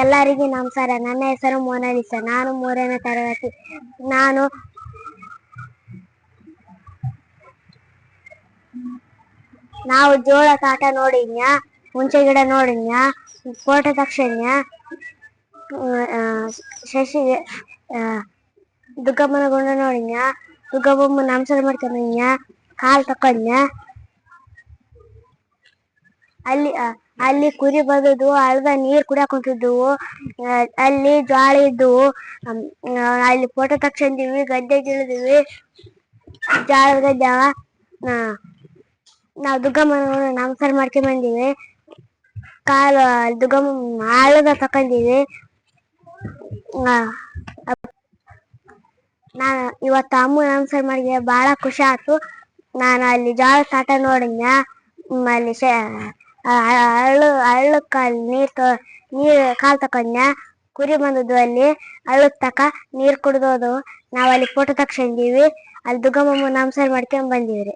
ಎಲ್ಲರಿಗೂ ನಮಸ್ಕಾರ. ನನ್ನ ಹೆಸರು ಮೋನಾಲಿಸಾ. ನಾನು 3ನೇ ತರಗತಿ. ನಾವು ಜೋಳ ತಾಟ ನೋಡಿದ್ಯ, ಹುಂಚೆ ಗಿಡ ನೋಡಿದ್ಯ, ಫೋಟೋ ತಕ್ಷಣ್ಯ, ಶಶಿ ದುರ್ಗಮ್ಮನ ಗುಂಡ ನೋಡಿದ್ಯ, ದುರ್ಗಮ್ಮ ನಮಸ್ಕಾರ ಮಾಡ್ಕೊಂಡ್ಯ, ಕಾಲ್ ತಕೊಂಡ್ಯ. ಅಲ್ಲಿ ಕುರಿ ಬಂದದ್ದು, ಅಳ್ದ ನೀರ್ ಕುಡಿಯಾಕ ಹೊಂಟಿದ್ವು. ಅಲ್ಲಿ ಜ್ವಾಳ ಇದ್ವು. ಅಲ್ಲಿ ಫೋಟೋ ತಕ್ಷಂದಿವಿ, ಗದ್ದೆಗೆ ಇಳಿದಿವಿ. ಜ್ವಾಳದ ಗದ್ಯಾವ ನಾವ್ ದುರ್ಗಮ್ಮನ ನಮಸ್ಕಾರ ಮಾಡ್ಕೊಂಡ್ ಬಂದಿವಿ. ಕಾಲು ದುರ್ಗಮ್ಮ ಆಳದ ತಕೊಂಡಿವಿ. ನಾನು ಇವತ್ತು ಅಮ್ಮ ನಮಸ್ಕಾರ ಮಾಡಿದ್ವಿ, ಬಾಳ ಖುಷಿ ಆಯ್ತು. ನಾನು ಅಲ್ಲಿ ಜ್ವಾಳ ತಾಟ ನೋಡಿದ್ಯ, ಅಲ್ಲಿ ಹಳ್ಳಕ್ಕ ನೀರ್ ಕಾಲ್ ತಕೊಂಡ್ಯ, ಕುರಿ ಬಂದದ್ದು. ಅಲ್ಲಿ ಹಳ್ಳಕ್ ತಕ ನೀರ್ ಕುಡ್ದೋದು. ನಾವ್ ಅಲ್ಲಿ ಫೋಟೋ ತಕ್ಷಂದಿವಿ. ಅಲ್ಲಿ ದುರ್ಗಮ್ಮ ನಮಸ್ಕಾರ ಮಾಡ್ಕೊಂಡ್ ಬಂದಿವ್ರಿ.